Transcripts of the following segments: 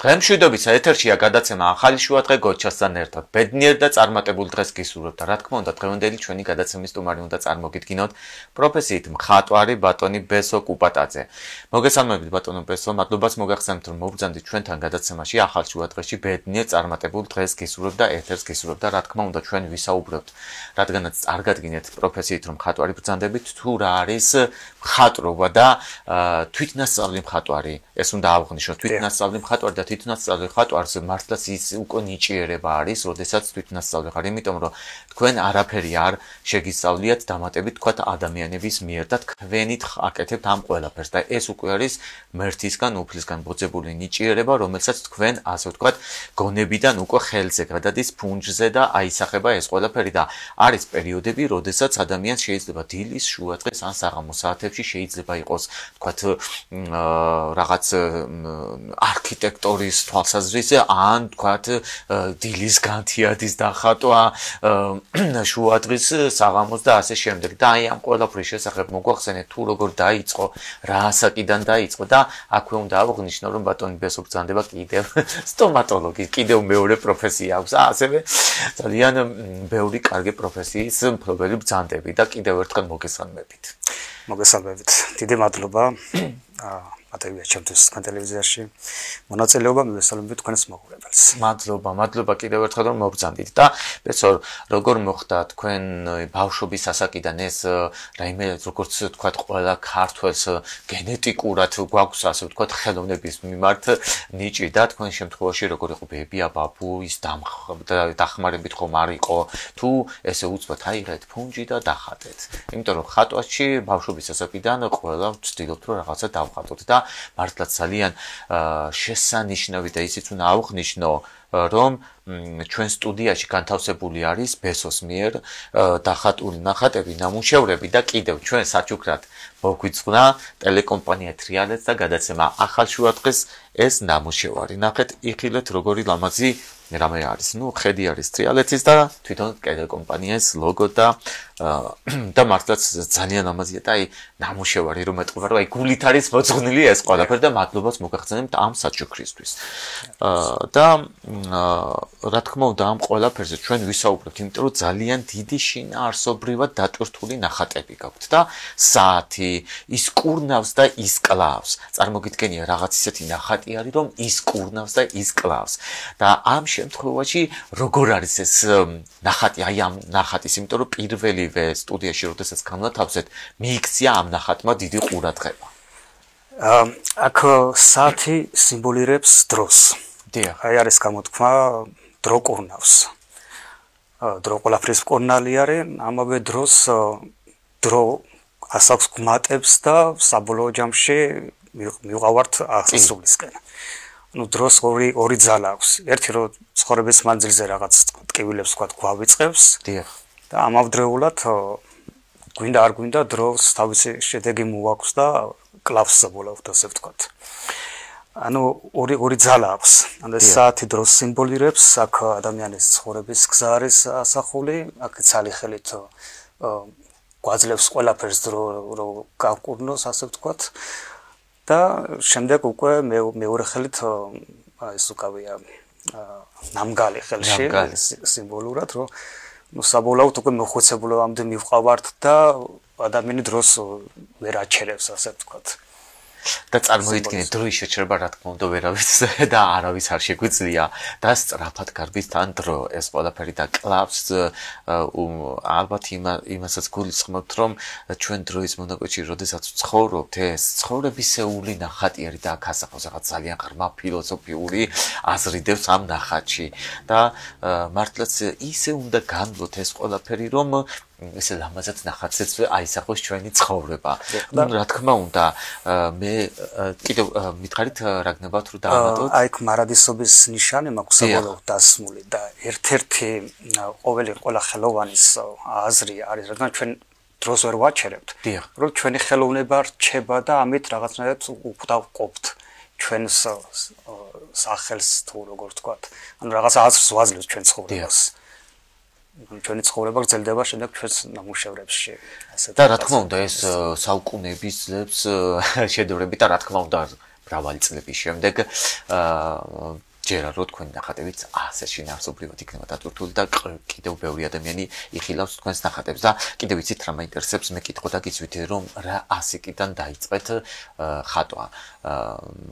დღემშვიდობის ეთერშია გადაცემა ახალი შუადღე გოჩასთან ერთად. ბედნიერ და წარმატებულ დღეს გისურვებთ და რა თქმა უნდა დღევანდელი ჩვენი გადაცემის სტუმარი უნდა წარმოგიდგინოთ პროფესიით მხატვარი ბატონი ბესო კუპატაძე. მოგესალმებით ბატონო ბესო, მადლობას მოგახსენებთ რომ მოგბრძანდით ჩვენთან გადაცემაში ახალ შუადღეში ბედნიერ წარმატებულ დღეს გისურვებთ და ეთერს გისურვებთ და რა თქმა უნდა ჩვენ ვისაუბრებთ, რადგანაც წარგადგინეთ პროფესიით რომ მხატვარი ბრძანდებით, თუ რა არის მხატვრობა და თვითნასწავლი მხატვარი. ეს უნდა აღვნიშნოთ, თვითნასწავლი მხატვარი და თვითნასწავლი მხატვარს მართლაც ის უკვე ნიჭიერება არის, როდესაც თვითნასწავლი ხარ, იმიტომ რომ თქვენ არაფერი არ შეგისწავლიათ დამატებით თქვათ ადამიანების მიერ და თქვენით აკეთებთ ამ ყველაფერს და ეს უკვე არის მერთისგან, უფლისგან ბოძებული ნიჭიერება, რომელსაც თქვენ ასე ვთქვათ, გონებიდან უკვე ხელზე გადადის ფუნჯზე და აისახება ეს ყველაფერი და არის პერიოდები, როდესაც ადამიანს შეიძლება დილის, შუადღეს ან საღამოს საათებში შეიძლება იყოს თქვათ რაღაც არქიტექტორის თვალსაზრისით ან თქვათ დილის განთიადის დახატვა შუადღის საღამოს და ასე შემდეგ და აი ამ ყველაფრის შესახებ მოგვახსენეთ თუ როგორ დაიწყო რა ასაკიდან დაიწყო და აქვე უნდა აღვნიშნო რომ ბატონი ბესო ბრძანდება კიდევ სტომატოლოგი კიდევ მეორე პროფესია აქვს ასევე ძალიან ბევრი კარგი პროფესიის მფლობელი ბრძანდები და კიდევ ერთხელ მოგესალმებით დიდი მადლობა ატევია ჩემთვის თქვენ ტელევიზიაში მონაწილეობა მივესალმებით თქვენს მოგვიყვებელს. მადლობა კიდევ ერთხელ რომ მობრძანდით და ბესო როგორ მოხდა თქვენ ბავშვობის ასაკიდან ეს რაიმე როგორც თქვათ ყველა ქართველს გენეტიკურად გვაქვს ასე ვთქვათ ხელოვნების მიმართ ნიჭი და თქვენ შემთხვევაში როგორ იყო ბებია ბაბუის დახმარებით ხომ არ იყო თუ ესე უცბად აიღეთ ფუნჯი და დახატეთ. იმიტომ რომ ხატვაში ბავშვობის ასაკიდან ყველა ვცდილობთ რომ რაღაცა დავხატოთ და მართლაც ძალიან შესანიშნავი და ისიც უნდა აღვნიშნო რომ ჩვენ სტუდიაში განთავსებული არის ბესოს მიერ დახატული ნახატები, ნამუშევრები და კიდევ ჩვენ საჩუქრად მოგვიწყნა ტელეკომპანია თრიალეთს და გადაცემა ახალ შუადღეს ეს ნამუშევარი. ნახეთ, იხილეთ როგორი ლამაზი რამე არის. ხედი არის თრიალეთის და თვითონ ტელეკომპანიას ლოგო და მართლაც ძალიან ლამაზია და აი ნამუშევარი რომ ეტყობა რომ აი გულით არის მოძღვნილი ეს ყველაფერი და მადლობას მოგახსენებთ ამ საჩუქრისთვის. და რა თქმა უნდა ამ ყველაფერზე ჩვენ ვისაუბრებთ, იმიტომ რომ ძალიან დიდი შინაარსობრივად დატვირთული ნახატები გაქვთ და საათი ის კურნავს და ის კლავს. წარმოგიდგენია რაღაც ისეთი ნახატი არის რომ ის კურნავს და ის კლავს. და ამ შემთხვევაში როგორ არის ეს ნახატი, აი ამ ნახატის, იმიტომ რომ პირველივე სტუდიაში როდესაც განვათავსეთ, მიიქცია ამ ნახატმა დიდი ყურადღება. აქ საათი სიმბოლირებს დროს. აი არის გამოთქმა დრო კურნავს. დრო ყველაფრის მკურნალი არის, ამავე დროს დრო ასაკს გმატებს და საბოლოო ჯამში მივყავართ აღსასრულისკენ. დროს ორი ძალა აქვს. ერთი რომ ცხოვრების მანძილზე რაღაც ტკივილებს ვთქვათ გვავიწყებს და ამავდროულად გვინდა არ გვინდა დროს თავისი შედეგი მოაქვს და კლავს საბოლოოდ ასე ვთქვათ. ორი ძალა აქვს. ეს საათი დროს სიმბოლირებს, აქ ადამიანის ცხოვრების გზა არის ასახული, აქ ცალი ხელით გვაძლევს ყველაფერს რომ გავკურნოს ასე ვთქვათ. და შემდეგ უკვე მეორე ხელით ეს უკავია ნამგალი ხელში სიმბოლურად რომ საბოლოოდ უკვე მოხუცებულობამდე მივყავართ და ადამიანი დროს ვერ აჩერებს ასე ვთქვათ. და წარმოიდგინეთ დროის შეჩერება რა თქმა უნდა ვერავის და არავის არ შეგვიძლია და სწრაფად გარბის თან დრო ეს ყველაფერი და კლავს ალბათ იმასაც გულისხმობთ რომ ჩვენ დროის მონაკვეთში როდესაც ცხოვრობთ ეს ცხოვრებისეული ნახატი არის და აქ ასახავს რაღაც ძალიან ღრმა ფილოსოფიური აზრი დევს ამ ნახატში და მართლაც ისე უნდა განვლოთ ეს ყველაფერი რომ ესე ლამაზად ნახატზეც აისახოს ჩვენი ცხოვრება. რა თქმა უნდა, მე კიდევ მითხარით რაგნებავთ რომ დაამატოთ. აი მარადისობის ნიშანი მაქვს საბოლოოდ დასმული და ერთ-ერთი ყველა ხელოვანის აზრი არის, რადგან ჩვენ დროს ვერ ვაჩერებთ, რომ ჩვენი ხელოვნება რჩება და ამით რაღაცნაირად უყვდავყოფთ ჩვენს სახელს თუ როგორ ვთქვათ. ანუ რაღაც აზრს ვაძლევთ ჩვენ ცხოვრებას. ჩვენი ცხოვრება გრძელდება შემდეგ ჩვენს ნამუშევრებში. და რა თქმა უნდა ეს საუკუნეების ძლებს შედევრები და რა თქმა უნდა მრავალი წლების შემდეგ ჯერა რო თქვენი ნახატებიც ასე შინაარსობრივად იქნება დატვირთული და კიდევ ბევრი ადამიანი იხილავს თქვენს ნახატებს და კიდევ ვიცით რა მაინტერესებს მე კითხო და გიცვით რომ რა ასიკიდან დაიწყეთ ხატვა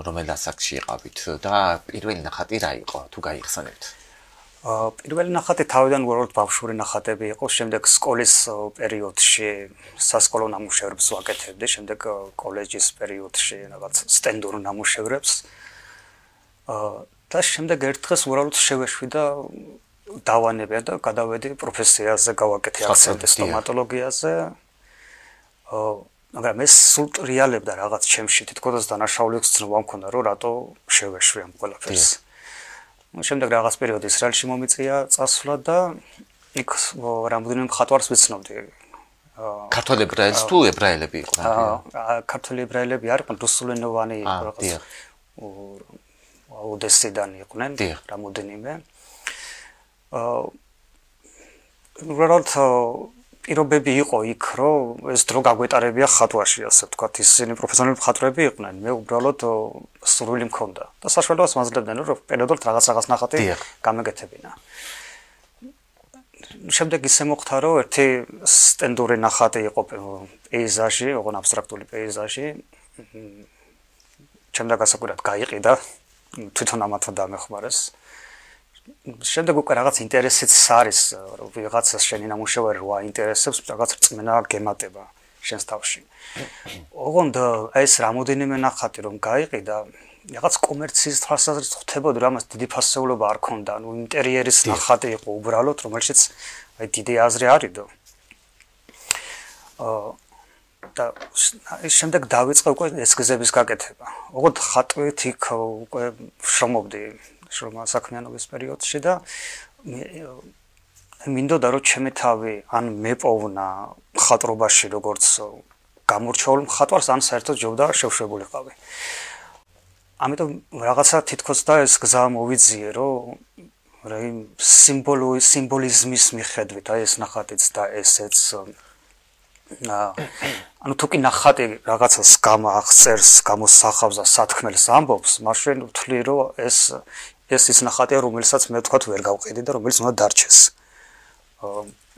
რომელ ასაკში იყავით და პირველი ნახატი რა იყო თუ გაიხსენებთ პირველი ნახატი თავიდან უბრალოდ ბავშვური ნახატები იყო შემდეგ სკოლის პერიოდში სასკოლო ნამუშევრებს ვაკეთებდი შემდეგ კოლეჯის პერიოდში რაღაც სტენდურ ნამუშევრებს და შემდეგ ერთ დღეს უბრალოდ შევეშვი და დავანებია და გადავედი პროფესიაზე გავაკეთე აქცენტი სტომატოლოგიაზე მაგრამ ეს სულ რეალებდა რაღაც ჩემში თითქოს დანაშაული გრძნობა მქონდა რომ რატო შევეშვი ამ ყველაფერს შემდეგ რაღაც პერიოდი ისრაელში მომიწია წასვლა და იქ რამდენიმე მხატვარს ვიცნობდი ქართველი ებრაელს თუ ებრაელები იყვნენ ქართველი ებრაელები არიან რუსულენოვანი რაღაც ოდესიდან იყვნენ რამოდენიმე უბრალოდ პირობები იყო იქ რომ ეს დრო გაგვეტარებია ხატვაში ასე ვთქვათ ისინი პროფესიონალი მხატვრები იყვნენ მე უბრალოდ სურვილი მქონდა და საშუალებას მაძლევდნენ რომ პერიოდულად რაღაც ნახატი გამეკეთებინა შემდეგ ისე მოხდა რომ ერთი სტენდური ნახატი იყო პეიზაჟი ოღონ აბსტრაქტული პეიზაჟი შემდეგ ასაკურად გაიყიდა თვითონ ამათო დამეხმარეს შემდეგ უკვე რაღაც ინტერესიც არის რომ ვიღაცას შენი ნამუშევარი რა ინტერესებს რაღაც რწმენა გემატება შენს თავში ოღონდ ეს რამოდენიმე ნახატი რომ გაიყიდა რაღაც კომერციის თვალსაზრისით ხდებოდა რომ ამას დიდი ფასეულობა არ ქონდა ანუ ინტერიერის ნახატი იყო უბრალოდ რომელშიც აი დიდი აზრი არიდო და შემდეგ დავიწყე უკვე ესკიზების გაკეთება. ოღონდ ხატვით იქ უკვე შრომობდი შრომა საქმიანობის პერიოდში და მინდოდა რომ ჩემი თავი ან მეპოვნა ხატრობაში როგორც გამორჩეული მხატვარს ან საერთოდ ჯობდა შევშვებულიყავი. ამიტომ რაღაცა თითქოს და ეს გზა მოვიძიე რომ სიმბოლიზმის მიხედვით აი ეს ნახატიც და ესეც ანუ თუ კი ნახატი რაღაცას გამახსერს, გამოსახავს და სათქმელს ამბობს, მაშინ ვთვლი რომ ეს ის ნახატია, რომელსაც მე ვთქვათ ვერ გავყიდი და რომელიც უნდა დარჩეს.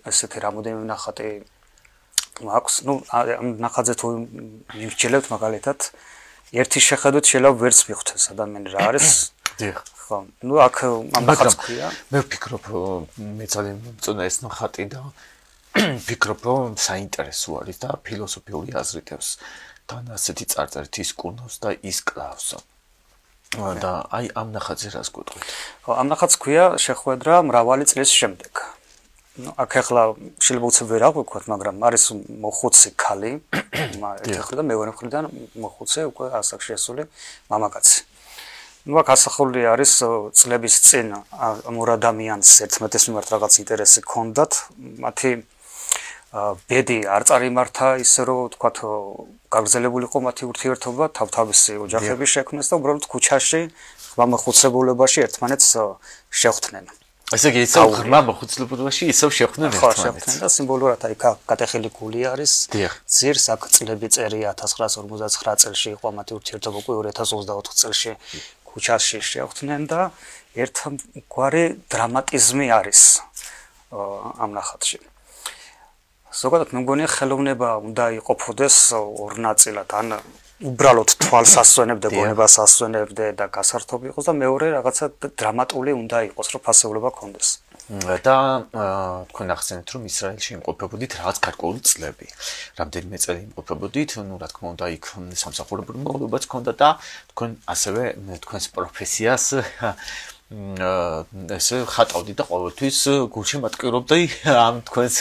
ესეთი რამოდენიმე ნახატი მაქვს. ნუ ამ ნახატზე თუ მივჭილებთ მაგალითად, ერთი შეხედვით შეიძლება ვერც მიხვდეს ადამიანი რა არის. დიახ. ხო. ნუ აქ ამ ნახატს ქვია. მე ვფიქრობ მე ძალიან მომწონა ეს ნახატი და ვფიქრობ რომ საინტერესო არის და ფილოსოფიური აზრითებს თან ასეთი წარწერით ის კურნავს და ის კლავს. და აი ამ ნახატზე რას გვეტყვით? ხო, ამ ნახატს ქვია შეხვედრა მრავალი წლის შემდეგ. ნუ აქ ახლა შეიძლება უცებ ვერ აღვიქვათ, მაგრამ არის მოხუცი ქალი, ერთი მხრიდან და მეორე მხრიდან მოხუცი უკვე ასაკში შესული მამაკაცი. ნუ აქ ასახული არის წლების წინ ამ ორ ადამიანს ერთმანეთის მიმართ რაღაც ინტერესი ჰქონდათ, მათი ბედი არ წარიმართა ისე რომ ვთქვათ გაგრძელებულიყო მათი ურთიერთობა თავთავისი ოჯახების შექმნას და უბრალოდ ქუჩაში ღრმა მოხუცებულებაში ერთმანეთს შეხვდნენ. ესე იგი ისევ ღრმა მოხუცებულებაში ისევ შეხვდნენ ერთმანეთს. ხო, შეხვდნენ და სიმბოლურად აი კატეხილი გული არის. ძირს აქ წლები წერია 1959 წელს იყო მათი ურთიერთობა უკვე 2024 წელს ქუჩაში შეხვდნენ და ერთგვარი დრამატიზმი არის ამ ნახატში. ზოგადად მე მგონია ხელოვნება უნდა იყოფოდეს ორ ნაწილად, ან უბრალოდ თვალს ასვენებდე, გონებას ასვენებდე და გასართობი იყოს და მეორე რაღაცა დრამატული უნდა იყოს, რომ ფასეულობა ქონდეს. და თქვენ ახსენეთ რომ ისრაელში იმყოფებოდით რაღაც გარკვეული წლები. რამდენიმე წელი იმყოფებოდით, ну, რა თქმა უნდა, იქ სამსახურებრივ მოვალეობაც ქონდა და თქვენ ასევე თქვენს პროფესიას ესე ხატავდი და ყოველთვის გულში მატკივრობდი ამ თქვენს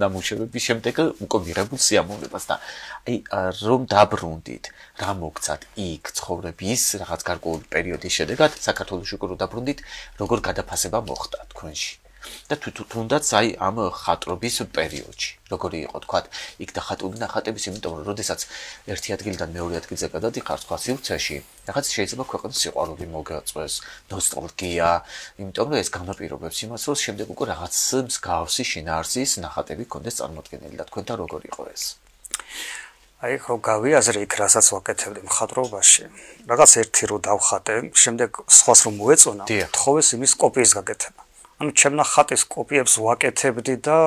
ნამუშევრების შემდეგ უკვე მიღებულ სიამოვნებას და აი რომ დაბრუნდით, რა მოგცათ იქ ცხოვრების რაღაც გარკვეული პერიოდის შედეგად საქართველოში რო დაბრუნდით, როგორ გადაფასება მოხდა თქვენში? და თუნდაც აი ამ ხატრობის პერიოდში როგორი იყო თქვათ იქ დახატული ნახატების იმიტომ რომ როდესაც ერთი ადგილიდან მეორე ადგილზე გადადიხარ სხვა სივრცეში რაღაც შეიძლება ქვეყნის სიყვარული მოგაწვეს ნოსტალგია იმიტომ რომ ეს განაპირობებს იმას რომ შემდეგ უკვე რაღაც მსგავსი შინაარსის ნახატები კონდეს წარმოქმნილი და თქვენთან როგორი იყო ეს აი ხო გავიაზრე იქ რასაც ვაკეთებდი მხატვრობაში. რაღაც ერთი რო დავხატე, შემდეგ სხვას რომ მოეწონა, თხოვეს იმის კოპიის გაკეთება. ანუ ჩემნა ხატის კოპიებს ვაკეთებდი და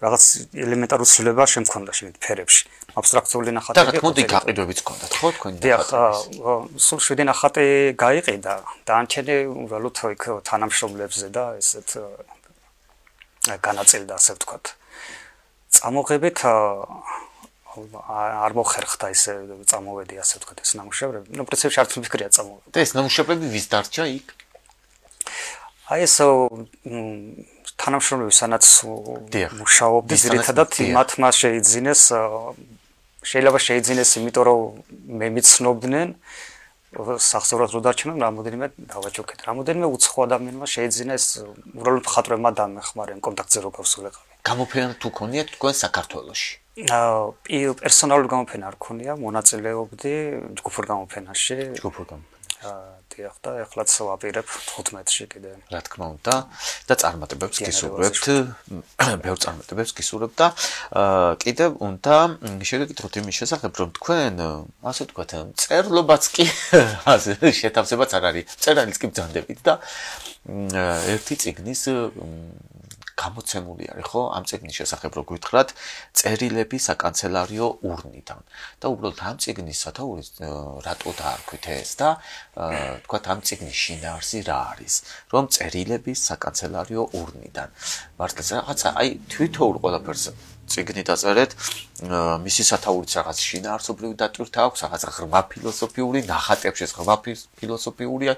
რაღაც ელემენტარულ ცვლილება შემქონდა შეგეთ ფერებში. აბსტრაქციული ნახატები. და რა თქმა უნდა გაყიდვებიც გქონდათ, ხო თქვენი? დიახ, სულ 7 ნახატი გაიყიდა და ანჩენე უბრალოდ იქ თანამშრომლებზე და ესეთ განაწილდა ასე ვთქვათ. წამოღებით არ მოხერხდა ისე წამოვედი ასე ვთქვათ ეს ნამუშევრები. ნუ პრინციპში არც მიფიქრია წამოვედი. და ეს ნამუშევრები ვის დარჩა იქ? აი ეს თანამშრომლები სანაც მუშაობდი ძირითადად მათმა შეიძინეს შეიძლება შეიძინეს იმიტომ რომ მე მიცნობდნენ სახსოვრად რო დარჩნენ რამოდენიმე დავაჯოქეთ. რამოდენიმე უცხო ადამიანმა შეიძინა ეს უბრალოდ მხატვრებმა დამეხმარენ კონტაქტზე რო გავსულიყავი. გამოფენა თუ ქონიათ თქვენ საქართველოში? პერსონალური გამოფენა არ ქონია, მონაწილეობდი ჯგუფურ გამოფენაში. ჯგუფურ გამოფენაში. დიახ და ეხლაც ვაპირებ 15-ში კიდე. რა თქმა უნდა და წარმატებებს გისურვებთ, ბევრ წარმატებებს გისურვებთ და კიდევ უნდა შეგეკითხოთ იმის შესახებ, რომ თქვენ ასე ვთქვათ, წერლობაც კი შეთავსებაც არ არის, წერალიც კი ბრძანდებით და ერთი წიგნის გამოცემული არის ხო ამ წიგნის შესახებ რო გითხრათ წერილები საკანცელარიო ურნიდან და უბრალოდ ამ წიგნის სათაური რატო დაარქვით ეს და თქვათ ამ წიგნის შინაარსი რა არის რომ წერილები საკანცელარიო ურნიდან მართლაც რაღაცა აი თვითოურ ყველაფერს წიგნი დაწერეთ მისი სათაურიც რაღაც შინაარსობრივი დატვირთა აქვს რაღაც ღრმა ფილოსოფიური ნახატებში ღრმა ფილოსოფიური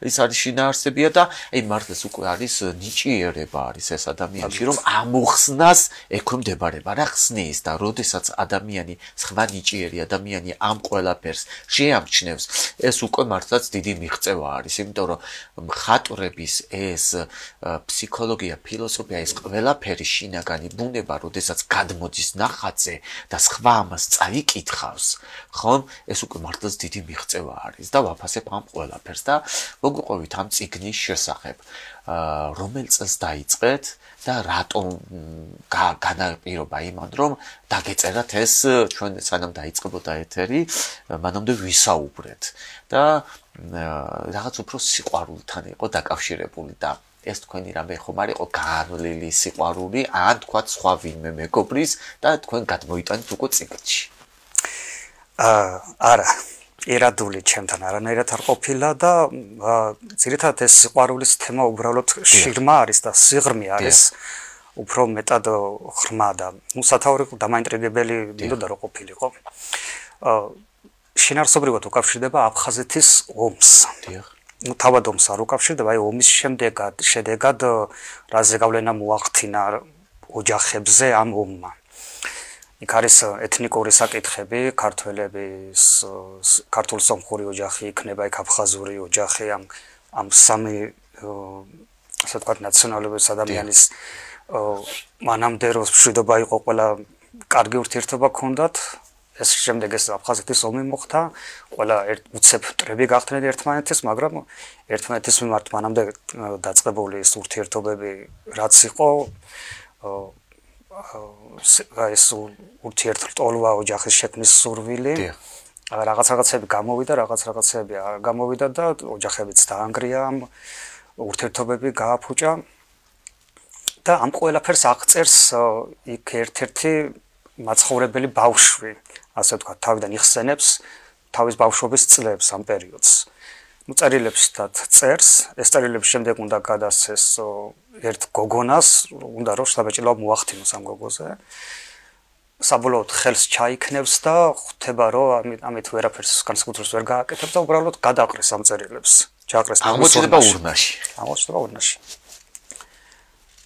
ის არის შინაარსებია და აი მართლაც უკვე არის ნიჭიერება არის ეს ადამიანში რომ ამოხსნას ექვემდებარება რა ხსნის და როდესაც ადამიანი სხვა ნიჭიერი ადამიანი ამ ყველაფერს შეამჩნევს ეს უკვე მართლაც დიდი მიღწევა არის იმიტომ რომ მხატვრების ეს ფსიქოლოგია ფილოსოფია ეს ყველაფერი შინაგანი ბუნება როდესაც გადმოდის ნახატზე და სხვა ამას წაიკითხავს, ხომ? ეს უკვე მართლაც დიდი მიღწევა არის და ვაფასებ ამ ყველაფერს და მოგყვებით ამ წიგნის შესახებ. რომელ წელს დაიწყეთ და რატომ განაპირობა იმან რომ დაგეწერათ ეს ჩვენ სანამ დაიწყებოდა ეთერი, მანამდე ვისაუბრეთ და რაღაც უფრო სიყვარულთან იყო დაკავშირებული და ეს თქვენი რამე ხომ არ იყო განვლილი სიყვარული ან თქვათ სხვა ვინმე მეგობრის და თქვენ გადმოიტანეთ უკვე წიგნში. არა, ერადული ჩემთან არანაირად არ ყოფილა და ძირითადად ეს სიყვარულის თემა უბრალოდ შიგრმა არის და სიღრმე არის. უფრო მეტად ღრმა და ნუ სათაური დამაინტრიგებელი მინდოდა რომ ყოფილიყო. შინაარსობრივად უკავშირდება აფხაზეთის ომს. დიახ. ну თავად ომს არ უკავშირდება, აი ომის შედეგად რა ზეგავლენა მოახდინა ოჯახებზე ამ ომმა. იქ არის ეთნიკური საკითხები, ქართველების ქართულ სომხური ოჯახი იქნება, იქ აფხაზური ოჯახი ამ სამი ასე ვთქვათ ნაციონალობის ადამიანის მანამდე რო მშვიდობა იყო, ყველა კარგი ურთიერთობა ჰქონდათ. ეს შემდეგ ეს აფხაზეთის ომი მოხდა, ყველა უცებ მტრები გახდნენ ერთმანეთის, მაგრამ ერთმანეთის მიმართ მანამდე დაწყებული ეს ურთიერთობები რაც იყო, ეს ურთიერთლტოლვა ოჯახის შექმნის სურვილი, რაღაცები გამოვიდა, რაღაცები არ გამოვიდა და ოჯახებიც დაანგრია, ურთიერთობები გააფუჭა და ამ ყველაფერს აღწერს იქ ერთ-ერთი მაცხოვრებელი ბავშვი, ასე ვთქვათ, თავიდან იხსენებს თავის ბავშვობის წლებს ამ პერიოდს. ნუ წერილებს წერს, ეს წერილების შემდეგ უნდა გადასცეს ერთ გოგონას, უნდა რომ შთაბეჭდილება მოახდინოს ამ გოგოზე. საბოლოოდ ხელს ჩაიქნევს და ხვდება რომ ამით ვერაფერს განსაკუთრებას ვერ გააკეთებს და უბრალოდ გადაყრეს ამ წერილებს. ჩაყრეს აღმოჩნდება ურნაში. აღმოჩნდება ურნაში.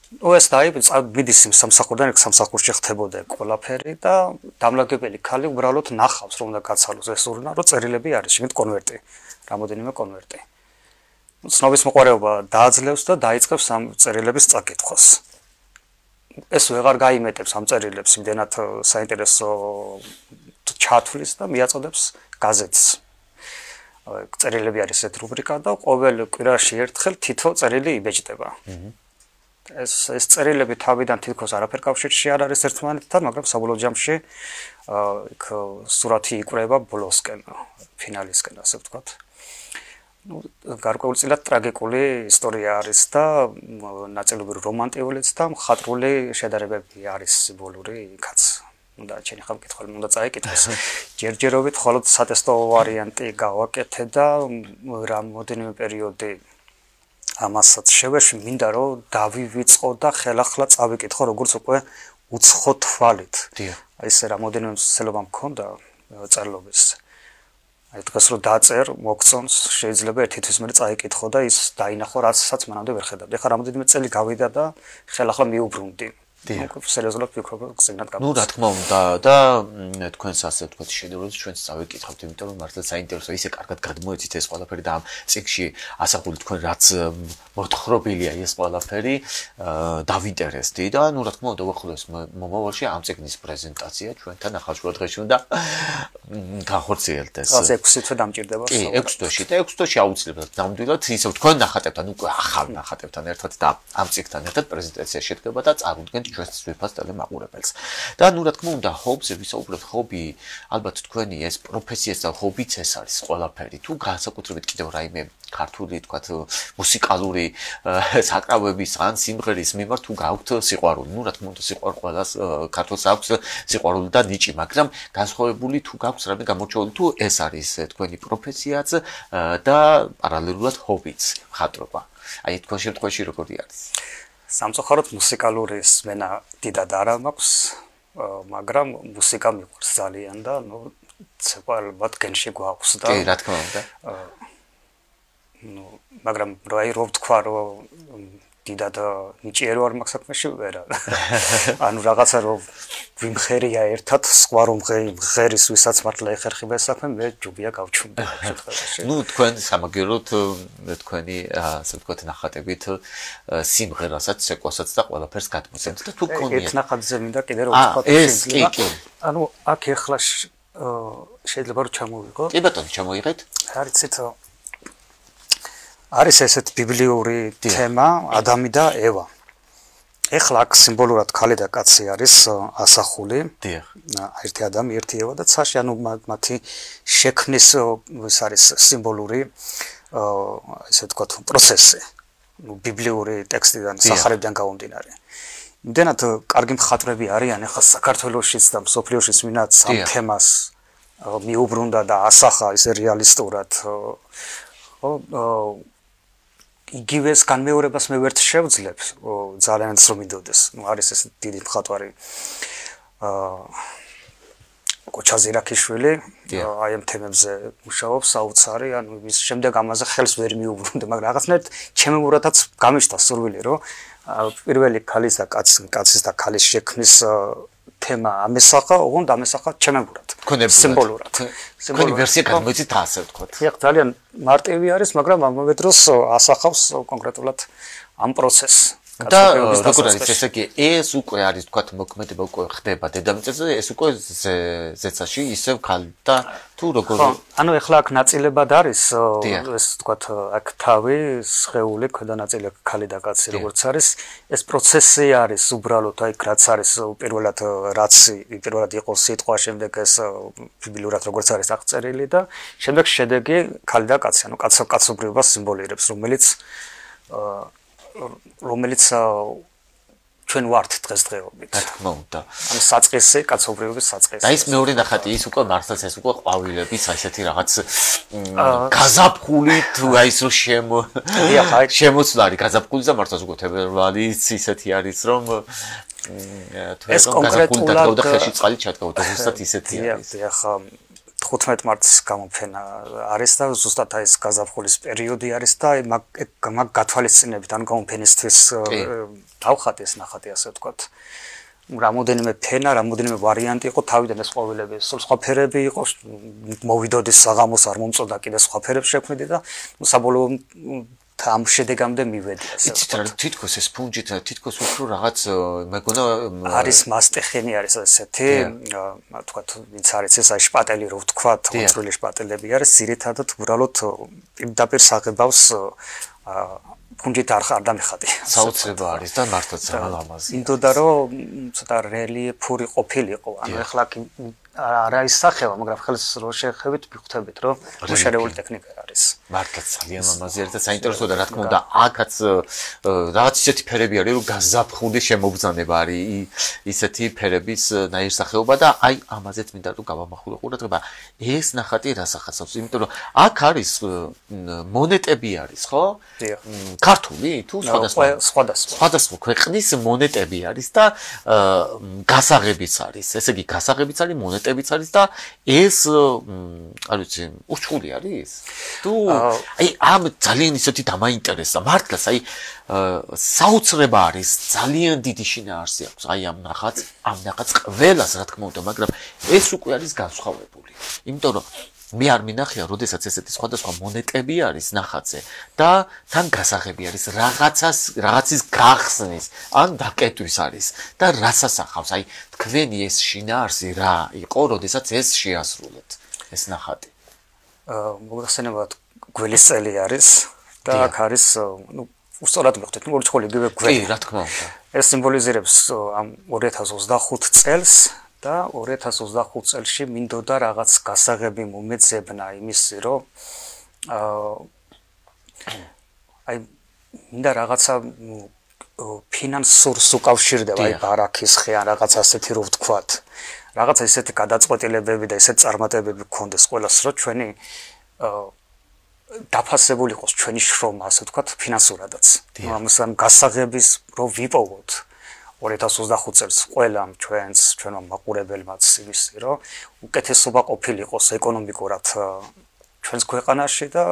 ეს მიდის იმ სამსახურიდან ერთ სამსახურში ხდებოდა ყველაფერი და დამლაგებელი ქალი უბრალოდ ნახავს რომ უნდა გაცალოს ეს ურნა, რომ წერილები არის, შეგეთ კონვერტი, რამოდენიმე კონვერტი. ცნობის მოყვარეობა დააძლევს და დაიწყებს ამ წერილების წაკითხვას. ეს ვეღარ გაიმეტებს ამ წერილებს, იმდენად საინტერესო ჩათვლის და მიაწოდებს გაზეთს. წერილები არის ესეთ რუბრიკა და ყოველ კვირაში ერთხელ თითო წერილი იბეჭდება. ეს წერილები თავიდან თითქოს არაფერ კავშირში არ არის ერთმანეთთან, მაგრამ საბოლოო ჯამში იქ სურათი იკვრება ბოლოსკენ, ფინალისკენ, ასე ვთქვათ. გარკვეულწილად ტრაგიკული ისტორია არის და ნაწილობრივ რომანტიულიც და მხატვრული შედარებები არის სიმბოლური იქაც. უნდა ჩემი ხომ კითხული უნდა წაიკითხოს. ჯერჯერობით მხოლოდ სატესტო ვარიანტი გავაკეთე და რამოდენიმე პერიოდი ამასაც შევეში მინდა რომ დავივიწყო და ხელახლა წავიკითხო როგორც უკვე უცხო თვალით. აი ეს რამოდენიმე ცელობა მქონდა წერლობის. აი დღეს რომ დაწერ, მოგწონს, შეიძლება ერთი თვის მერე წაიკითხო და ის დაინახო რასაც მანამდე ვერ ხედავდი. ეხლა რამოდენიმე წელი გავიდა და ხელახლა მიუბრუნდი. სერიოზულად ვფიქრობ გზნად გამოს. ნუ რა თქმა უნდა და თქვენს ასე ვთქვათ შედევრებს ჩვენც წავიკითხავთ, იმიტომ რომ მართლა საინტერესოა ისე კარგად გადმოეცით ეს ყველაფერი და ამ წიგში ასახული თქვენ რაც მოთხრობილია ეს ყველაფერი დავინტერესდი და ნუ რა თქმა უნდა ვახურეს მომავალში ამ წიგნის პრეზენტაცია ჩვენთან ახალშობილ დღეში უნდა განხორციელდეს. 6 თვე დამჭირდება. კი, 6 თვეში და 6 თვეში აუცილებლად ნამდვილად ისევ თქვენ ნახატებთან უკვე ახალ ნახატებთან ერთად და ამ წიგთან ერთად პრეზენტაცია შედგება და წარუდგენთ ჩვენს ძვირფას ტელემაყურებელს. და ნუ რა თქმა უნდა ჰობზე ვისაუბრებთ ჰობი ალბათ თქვენი ეს პროფესიაც და ჰობიც ეს არის ყველაფერი. თუ განსაკუთრებით კიდევ რაიმე ქართული თქვათ მუსიკალური საკრავების ან სიმღერის მიმართ თუ გაქვთ სიყვარული. ნუ რა თქმა უნდა სიყვარული ყველას ქართულს აქვს სიყვარული და ნიჭი, მაგრამ განსხვავებული თუ გაქვთ რამე გამორჩეული თუ ეს არის თქვენი პროფესიაც და პარალელურად ჰობიც მხატვრობა. აი თქვენ შემთხვევაში როგორი არის? სამწუხაროდ მუსიკალური სმენა დიდად არ მაქვს, მაგრამ მუსიკა მიყვარს ძალიან და ნუ ცეკვალბად გენში გვაქვს და კი, რა თქმა უნდა. ნუ მაგრამ რაი რო ვთქვა რომ დიდად ნიჭიერი ვარ მაგ საქმეში ვერა. ანუ რაღაცა რომ ვიმხერია ერთად, სხვა რომ ღერის ვისაც მართლა ეხერხება ეს საქმე, მე ჯუბია გავჩუმდა შემთხვევაში. ნუ თქვენ სამაგეროთ თქვენი ასე ვთქვათ ნახატებით სიმღერასაც, ცეკვასაც და ყველაფერს გადმოსცემთ და თუ გქონია ერთ ნახატზე მინდა კიდე რომ ვთქვა შეიძლება. კი. ანუ აქ ეხლა შეიძლება რომ ჩამოვიღო. კი ბატონო, ჩამოიღეთ. არიცით არის ესეთ ბიბლიური თემა ადამი და ევა. ეხლა აქ სიმბოლურად ქალი და კაცი არის ასახული. დიახ. ერთი ადამი, ერთი ევა და ცაში ანუ მათი შექმნის ეს არის სიმბოლური ესე ვთქვათ პროცესი. ბიბლიური ტექსტიდან, სახარებიდან გამომდინარე. იმდენად კარგი მხატვრები არიან ეხლა საქართველოშიც და მსოფლიოშიც ვინაც ამ თემას მიუბრუნდა და ასახა ისე რეალისტურად. იგივეს განმეორებას მე ვერთ შევძლებ ძალიან რომ მინდოდეს. ნუ არის ეს დიდი მხატვარი კოჩა ზირაქიშვილი, აი ამ თემებზე მუშაობს საოცარი, ანუ ის შემდეგ ამაზე ხელს ვერ მიუბრუნდა, მაგრამ რაღაცნაირად ჩემი მურათაც გამიშთა სურვილი, რომ პირველი ქალის და კაცის და ქალის შექმნის თემა ამესახა, ოღონდ ამესახა ჩემი მურათ. სიმბოლურად. თქვენი ვერსია გამოიცით ასე ვთქვათ. ეხ ძალიან მარტივი არის, მაგრამ ამავე დროს ასახავს კონკრეტულად ამ პროცესს. და როგორ არის ესე იგი ეს უკვე არის ვთქვათ მოქმედება უკვე ხდება დედამიწაზე ეს უკვე ზეცაში ისევ ქალი და თუ როგორ ანუ ეხლა აქ ნაწილებად არის ეს ვთქვათ აქ თავი სხეული ქვედა ნაწილი ქალი და კაცი როგორც არის ეს პროცესი არის უბრალოდ აი რაც არის პირველად იყო სიტყვა შემდეგ ეს ბიბლიურად როგორც არის აღწერილი და შემდეგ შედეგი ქალი და კაცი ანუ კაცობრიობას სიმბოლირებს რომელიც ჩვენ ვართ დღესდღეობით. რა თქმა უნდა. ანუ საწყისი, კაცობრიობის საწყისი. და ის მეორე ნახატი ის უკვე მართლაც ეს უკვე ყვავილების ასეთი რაღაც გაზაფხული თუ აი ეს რო შემოცლარი გაზაფხული და მართლაც უკვე თებერვალის ისეთი არის რომ ეს კონკრეტულად და ხელში წყალი ჩადგავდა ზუსტად ისეთი არის. ახლა 15 მარტს გამოფენა არის და ზუსტად ეს გაზაფხულის პერიოდი არის და მაგ გათვალისწინებით ან გამოფენისთვის დავხატე ეს ნახატი ასე ვთქვათ. რამოდენიმე ფენა, რამოდენიმე ვარიანტი იყო, თავიდან ეს ყვავილები სულ სხვა ფერები იყო, მოვიდოდი საღამოს არ მომწონდა კიდე სხვა ფერებს შექმნიდი და საბოლოო ამ შედეგამდე მივედი ასე ვთქვათ. თითქოს ეს ფუნჯი თითქოს უფრო რაღაც მეგონა არის მასტეხენი არის ესეთი, ვთქვათ, ვინც არის ეს აი შპატელი რო ვთქვათ, მოწრული შპატელები არის, ძირითადად უბრალოდ პირდაპირ საღებავს ფუნჯით არ დამიხატე. საოცრება არის და მართლაც ამაზე. იმდოდა რომ ცოტა რელიეფური ყოფილიყო. ანუ ეხლა არა ისახება, მაგრამ ხელს რო შეხებით მიხვდებით რომ უშერეული ტექნიკა არის. მართლაც ძალიან ამაზე არის და საინტერესოა და რა თქმა უნდა აქაც რაღაც ისეთი ფერები არის რომ გაზაფხული შემოგზანება არის ისეთი ფერების ნაირსახეობა და აი ამაზეც მინდა რომ გავამახვილო ყურადღება ეს ნახატი რას ახასავს იმიტომ რომ აქ არის მონეტები არის ხო? ქართული თუ სხვადასხვა ქვეყნის მონეტები არის და გასაღებიც არის ესე იგი გასაღებიც არის მონეტებიც არის და ეს არ ვიცი ურჩხული არის თუ აი ამ ძალიან ისეთი დამაინტერესა მართლაც აი საოცრება არის ძალიან დიდი შინაარსი აქვს აი ამ ნახატს ყველას რა თქმა უნდა მაგრამ ეს უკვე არის განსხვავებული იმიტომ რომ მე არ მინახია როდესაც ესეთი სხვადასხვა მონეტები არის ნახატზე და თან გასაღები არის რაღაცის გახსნის ან დაკეტვის არის და რას ასახავს აი თქვენი ეს შინაარსი რა იყო როდესაც ეს შეასრულეთ ეს ნახატი მოგახსენებათ გველის წელი არის და აქ არის ნუ უსწორად მივხვდით ნუ ურჩხული იგივე გველი კი რა თქმა უნდა ეს სიმბოლიზირებს ამ 2025 წელს და 2025 წელში მინდოდა რაღაც გასაღები მომეძებნა იმის რომ აი მინდა რაღაცა ფინანსურს უკავშირდება აი ბარაქის ხე ან რაღაც ასეთი რო ვთქვათ რაღაცა ისეთი გადაწყვეტილებები და ისეთი წარმატებები გქონდეს ყველას რომ ჩვენი დაფასებული იყოს ჩვენი შრომა ასე ვთქვათ ფინანსურადაც ამასთან გასაღების რო ვიპოვოთ 2025 წელს ყველამ ჩვენმა მაყურებელმაც იმისი რომ უკეთესობა ყოფილიყოს ეკონომიკურად ჩვენს ქვეყანაში და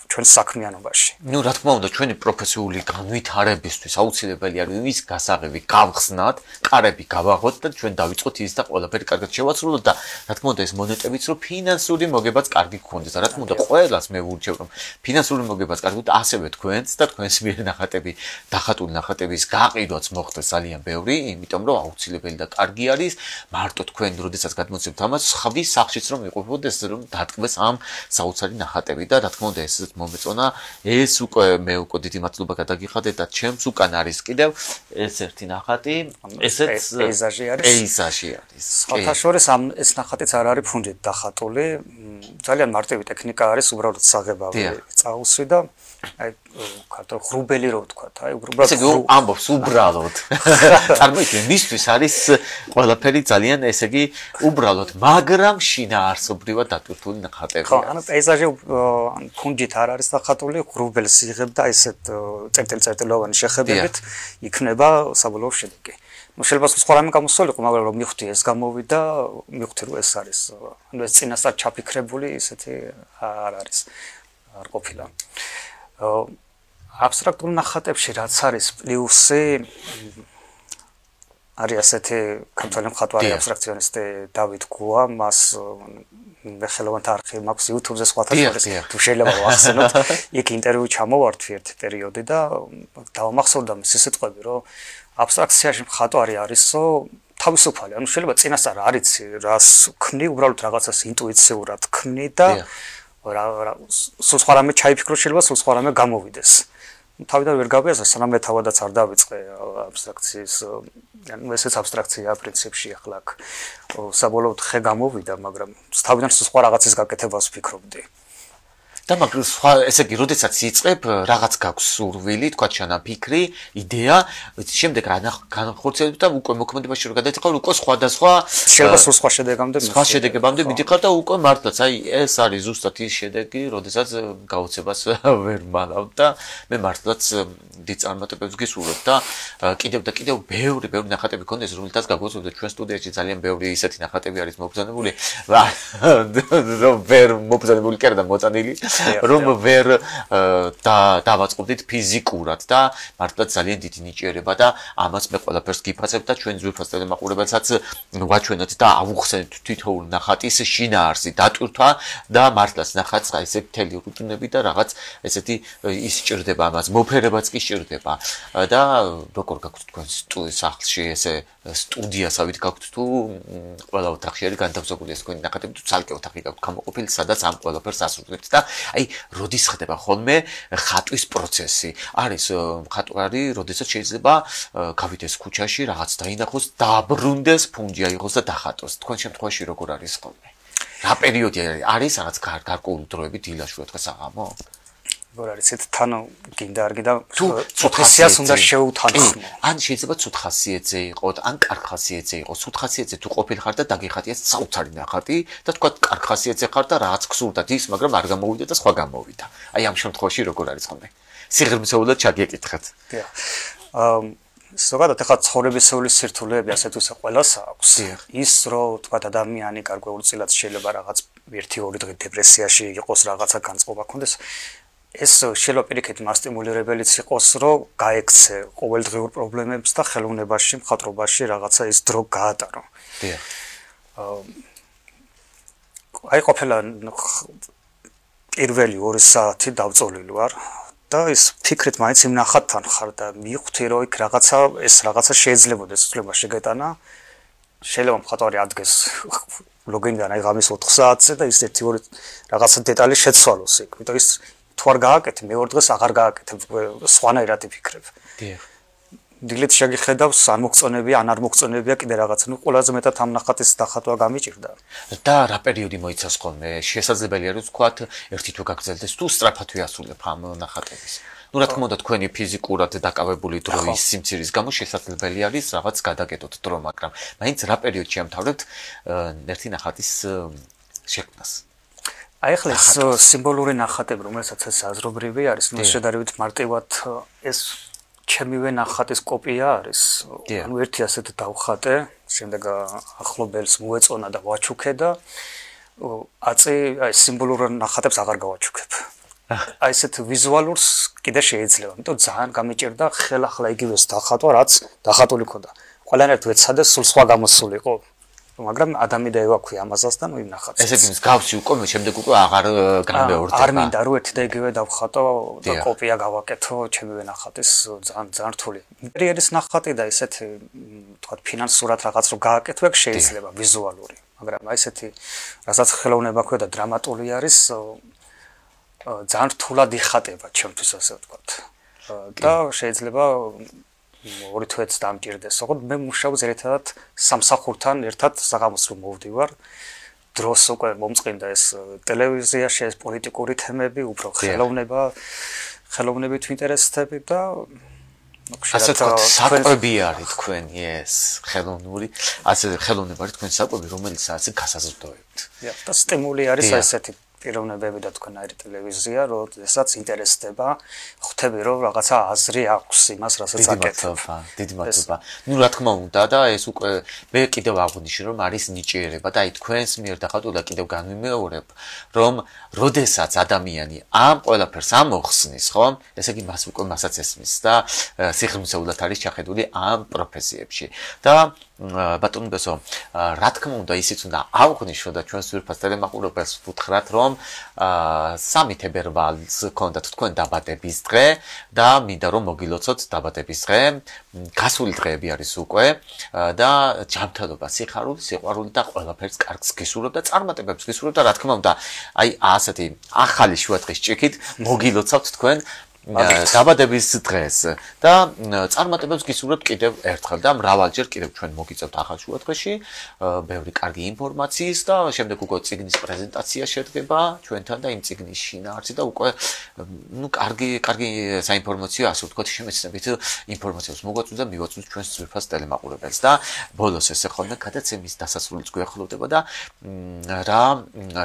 ჩვენს საქმიანობაში. ნუ რა თქმა უნდა ჩვენი პროფესიული განვითარებისთვის აუცილებელი არის ის გასაღები გავხსნათ, კარები გავაღოთ და ჩვენ დავიწყოთ ის და ყველაფერი კარგად შევაცვლოთ და რა თქმა უნდა ეს მონეტებიც რომ ფინანსური მოგებაც კარგი გქონდეს. რა თქმა უნდა ყველას მე ვურჩევ რომ ფინანსური მოგებაც კარგი და ასევე თქვენს და თქვენს მიერ ნახატები დახატული ნახატების გაყიდვაც მოხდეს ძალიან ბევრი, იმიტომ რომ აუცილებელი და კარგი არის მარტო თქვენ როდესაც გადმოცემთ ამას ხვის სახშიც რომ იყვებოდეს რომ დატკბეს ამ საოცარი ნახატები და რა თქმა უნდა ეს მომეწონა ეს უკვე მე უკვე დიდი მადლობა გადაგიხადეთ და ჩემს უკან არის კიდევ ეს ერთი ნახატი ესეც პეიზაჟი არის საერთაშორის ამ ეს ნახატიც არ არის ფუნჯით დახატული ძალიან მარტივი ტექნიკა არის უბრალოდ საღებავი წაუსვი და აი ქართულ ხრუბელი რო ვთქვათ აი უბრალოდ ესე იგი ამბობს უბრალოდ წარმოიდგინე მისთვის არის ყველაფერი ძალიან ესე იგი უბრალოდ მაგრამ შინაარსობრივად დატვირთული ნახატები ხო ანუ პეიზაჟი ფუნჯით არ არის დახატული ხრუბელს იღებ და ესეთ წერტილოვანი შეხებებით იქნება საბოლოო შედეგი ну შეიძლება სხვა რამე გამოსულიყო მაგრამ რომ მივხვდი ეს გამოვიდა მივხვდი რომ ეს არის ანუ ეს წინასწარ ჩაფიქრებული ისეთი არ არის არ ყოფილა აბსტრაქტულ ნახატებში რაც არის პლუსი არის ასეთი ქართველი მხატვარი აბსტრაქციონისტი დავით გუა მას ხელოვანთა არქივი მაქვს YouTube-ზე სხვათა შორის თუ შეიძლება ვახსენოთ იქ ინტერვიუ ჩამოვართ ერთი პერიოდი და დავამახსოვრდა მისი სიტყვები რომ აბსტრაქციაში მხატვარი არისო თავისუფალი ანუ შეიძლება წინასწარ არიცი რას ქმნი უბრალოდ რაღაცას ინტუიციურად ქმნი და სულ სხვა რამე ჩაიფიქრო შეიძლება სულ სხვა რამე გამოვიდეს თავიდან ვერ გავიაზრე სანამ თავადაც არ დავიწყე აბსტრაქციის ანუ ესეც აბსტრაქცია პრინციპში ახლა აქ საბოლოოდ ხე გამოვიდა მაგრამ თავიდან სულ სხვა რაღაცის გაკეთებას ვფიქრობდი და მაგრამ სხვა ესე იგი როდესაც იწყებ რაღაც გაქვს სურვილი თქვა ჩანაფიქრი იდეა შემდეგ განხორციელებ და უკვე მოქმედებაში რო გადაიწყო უკვე სხვადასხვა შეიძლება სხვა შედეგებამდე მიდიხარ და უკვე მართლაც აი ეს არის ზუსტად ის შედეგი როდესაც გაუცებას ვერ მალავ და მე მართლაც დიდ წარმატებებს გისურვებ და კიდევ ბევრი ნახატები გქონდეს რომელთაც გაგვაცნობთ ჩვენ სტუდიაში ძალიან ბევრი ისეთი ნახატები არის მობრძანებული რომ ვერ მობრძანებული კი არა და მოწანილი რომ ვერ დავაწყობდით ფიზიკურად და მართლაც ძალიან დიდი ნიჭიერება და ამას მე ყველაფერს გიფასებ და ჩვენ ზურფას ტელემაყურებელსაც ვაჩვენოთ და ავუხსენთ თითოეულ ნახატის შინაარსი დატვირთვა და მართლაც ნახატს ესე მთელი რუტინები და რაღაც ესეთი ის სჭირდება ამას მოფერებაც კი სჭირდება და როგორ გაქვთ თქვენ სახლში ესე სტუდიასავით გაქვთ თუ ყველა ოთახში არის განთავსებული ეს თქვენი ნახატები თუ ცალკე ოთახი გაქვთ გამოყოფილი სადაც ამ ყველაფერს ასრულებთ და აი, როდის ხდება ხოლმე ხატვის პროცესი? არის ხატვარი, როდესაც შეიძლება გავიდეს ქუჩაში, რაღაც დაინახოს, დააბრუნდეს, ფუნჯი აიღოს და დახატოს. თქვენ შემთხვევაში როგორ არის ხოლმე? რა პერიოდი არის რაღაც გარკვეული დროები დილაშუა დღე საღამო? როგორ არის ეს თან გინდა არ გინდა ცუდ ხასიათს უნდა შეუთანხმო. ან შეიძლება ცუდ ხასიათზე იყოთ, ან კარგ ხასიათზე იყოს. ცუდ ხასიათზე თუ ყოფილ ხარ და დაგიხატიეს საოცარი ნახატი და თქვა კარგ ხასიათზე ხარ და რაღაც გსურდათ ის, მაგრამ არ გამოვიდა და სხვა გამოვიდა. აი ამ შემთხვევაში როგორ არის ხოლმე? სიღრმისეულად ჩაგეკითხეთ. დიახ. ზოგადად ახლა ცხოვრებისეული სირთულეები ასე თუ ისე ყველას აქვს. ის რომ თქვა ადამიანი გარკვეულწილად შეიძლება რაღაც 1-2 დღე დეპრესიაში იყოს, რაღაცა განწყობა ქონდეს. ეს შეიძლება პირიქით მასტიმულირებელიც იყოს, რომ გაექცე ყოველდღიურ პრობლემებს და ხელოვნებაში, მხატვრობაში რაღაცა ის დრო გაატარო. დიახ. აი ყოფილა პირველი 2 საათი დავწოლილი ვარ. და ის ფიქრით მაინც იმ ნახატთან ხარ და მივხვდი რომ იქ რაღაცა შეიძლება ცვლილება შეგეტანა შეიძლება მხატვარი ადგეს ლოგინიდან აი ღამის 4 საათზე და ის 1-2 რაღაცა დეტალი შეცვალოს იქ. იმიტომ ის თუ არ გააკეთე მეორე დღეს აღარ გააკეთებ სხვანაირად იფიქრებ. დიახ. დილით შეგიხედავს ან მოგწონებია ან არ მოგწონებია კიდე რაღაცა. ნუ ყველაზე მეტად ამ ნახატის დახატვა გამიჭირდა. და რა პერიოდი მოიცავს ხოლმე? შესაძლებელია რომ თქვათ ერთი თვე გაგრძელდეს თუ სწრაფად ვიასრულებ ამ ნახატების. ნუ რა თქმა უნდა თქვენი ფიზიკურად დაკავებული დროის სიმცირის გამო შესაძლებელი არის რაღაც გადაკეთოთ დრო, მაგრამ მაინც რა პერიოდში ამთავრებთ ერთი ნახატის შექმნას? აი ახლა ეს სიმბოლური ნახატები, რომელსაც ეს აზრობრივი არის, ნუ შედარებით მარტივად ეს ჩემივე ნახატის კოპია არის. ანუ ერთი ასეთ დავხატე, შემდეგ ახლობელს მოეწონა და ვაჩუქე და აწი აი სიმბოლურ ნახატებს აღარ გავაჩუქებ. აი ესეთ ვიზუალურს კიდე შეიძლება, იმიტომ ძალიან გამიჭირდა ხელახლა იგივეს დახატვა, რაც დახატული ქონდა. ყველანაირად ვეცადე სულ სხვა გამოსულიყო. მაგრამ ადამი დაევაქვია ამაზას და ნუ იმ ნახატს. ესე იგი მსგავსი უკვე შემდეგ უკვე აღარ განმეორდება. არ მინდა რომ ერთი და იგივე დავხატო და კოპია გავაკეთო ჩემივე ნახატის ძალიან რთული. ინტერიერის ნახატი და ესეთი თქვათ ფინანსურად რაღაც რო გააკეთო ეგ შეიძლება ვიზუალური. მაგრამ აი ესეთი რასაც ხელოვნება ქვია და დრამატული არის ძალიან რთულად იხატება ჩემთვის ასე ვთქვათ. და შეიძლება 2 თვეც დამჭირდეს. ოღონდ მე მუშაობ ზერეთად სამსახურთან ერთად საღამოს რომ მოვდივარ. დროს უკვე მომწყინდა ეს ტელევიზიაში ეს პოლიტიკური თემები, უფრო ხელოვნებით ინტერესები და ასე თქვა საკვები არის თქვენი ეს ხელოვნური, ასე ხელოვნება არის თქვენი საკვები, რომელიც ასე გასაზრდოებთ. და სტიმული არის ესეთი პიროვნებები და თქვენაირი ტელევიზია, როდესაც ინტერესდება, ხვდები რომ რაღაცა აზრი აქვს იმას, რასაც აკეთებ. დიდი მადლობა. ნუ რა თქმა უნდა და ეს უკვე მე კიდევ აღვნიშნე რომ არის ნიჭიერება და აი თქვენს მიერ დახატული კიდევ განვიმეორებ, რომ როდესაც ადამიანი ამ ყველაფერს ამოხსნის, ხო? ესე იგი მას უკვე მასაც ესმის და სიღრმისეულად არის ჩახედული ამ პროფესიებში. და ბატონო ბესო, რა თქმა უნდა ისიც უნდა აღვნიშნო და ჩვენს ვირფას ტელემაყურებელს ვუთხრათ, რომ 3 თებერვალს გქონდათ თქვენ დაბადების დღე და მინდა რომ მოგილოცოთ დაბადების დღე. გასული დღეები არის უკვე და ჯანმრთელობა, სიხარული, სიყვარული და ყველაფერს კარგს გისურვებ და წარმატებებს გისურვებ და რა თქმა უნდა, აი ასეთი ახალი შუადღის ჭიქით მოგილოცავთ თქვენ დაბადების დღეს და წარმატებებს გისურვებთ კიდევ ერთხელ და მრავალჯერ კიდევ ჩვენ მოგიწევთ ახალ შუადღეში ბევრი კარგი ინფორმაციის და შემდეგ უკვე წიგნის პრეზენტაცია შედგება ჩვენთან და იმ წიგნის შინაარსი და უკვე ნუ კარგი საინფორმაციო ასე ვთქვათ შემეცნებით ინფორმაციას მოგაწვით და მივაწვით ჩვენს ძვირფას ტელემაყურებელს და ბოლოს ესე ხოლმე გადაცემის დასასრულიც გვეხმარება და რა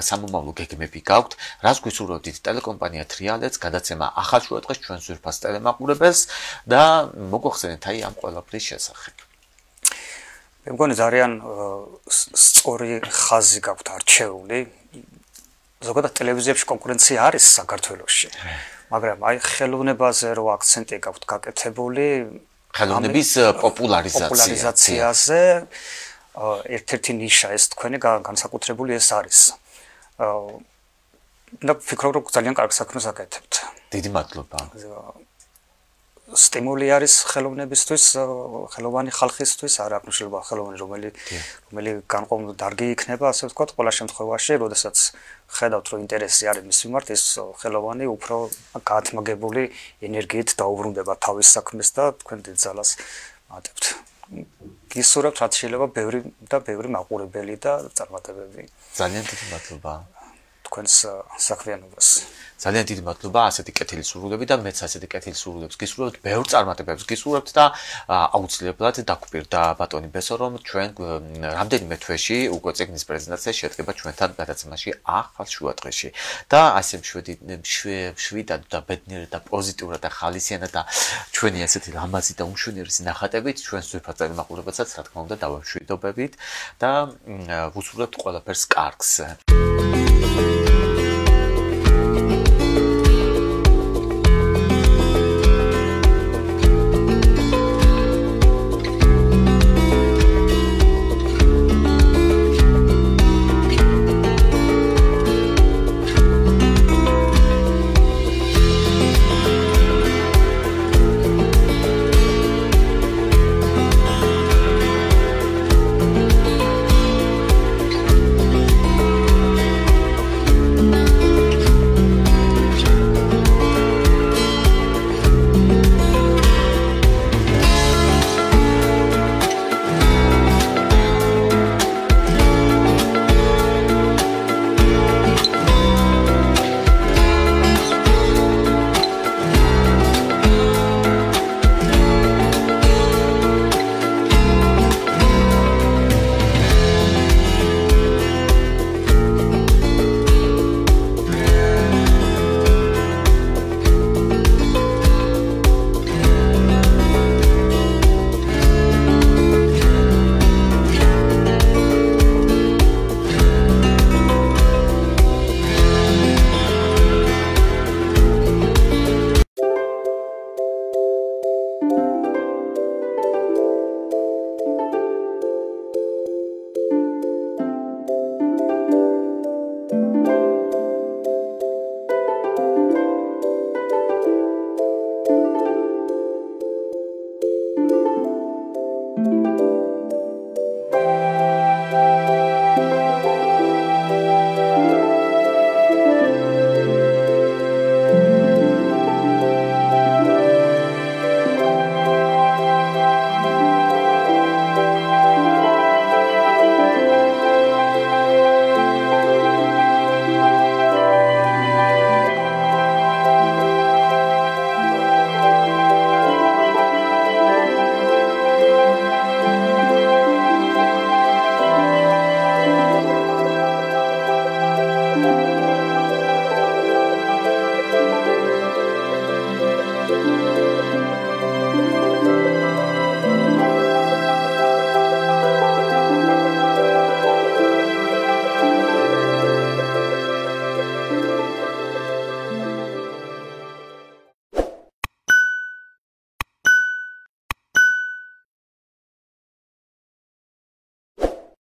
სამომავლო გეგმები გაქვთ რას გვისურვებთ ტელეკომპანია Trialets გადაცემა ახალ შუადღეს ჩვენს ძვირფას ტელემაყურებელს და მოგახსენეთ აი ამ ყველაფრის შესახებ. მე მგონი ძალიან სწორი ხაზი გაქვთ არჩეული. ზოგადად ტელევიზიებში კონკურენცია არის საქართველოში. მაგრამ აი ხელოვნებაზე რო აქცენტი გაქვთ გაკეთებული, ხელოვნების პოპულარიზაციაზე ერთ-ერთი ნიშა ეს თქვენი განსაკუთრებული ეს არის. და ვფიქრობ რომ ძალიან კარგ საქმეს აკეთებთ. დიდი მადლობა. სტიმული არის ხელოვნებისთვის, ხელოვანი ხალხისთვის, არა აღნიშნულება ხელოვანი, რომელი განყოფილ დარგი იქნება, ასე ვთქვათ, ყველა შემთხვევაში, როდესაც ხედავთ, რომ ინტერესი არის მის მიმართ, ეს ხელოვანი უფრო გაათმაგებული ენერგიით დაუბრუნდება თავის საქმეს და თქვენ დიდ ძალას მატებთ. გისურვებთ, რაც შეიძლება ბევრი მაყურებელი და წარმატებები. ძალიან დიდი მადლობა თქვენს საქმიანობას. ძალიან დიდი მადლობა ასეთი კეთილი სურვილები და მეც ასეთი კეთილი სურვილებს გისურვებთ, ბევრ წარმატებებს გისურვებთ და აუცილებლად დაგვპირდა ბატონი ბესო, რომ ჩვენ რამდენიმე თვეში უკვე წიგნის პრეზენტაცია შედგება ჩვენთან გადაცემაში ახალ შუადღეში და ასე მშვიდად და ბედნიერად და პოზიტიურად და ხალისიანად და ჩვენი ასეთი ლამაზი და უმშვენიერი ნახატებით ჩვენს ძვირფასად მაყურებელსაც რა თქმა უნდა დავამშვიდობებით და ვუსურვებთ ყველაფერს კარგს.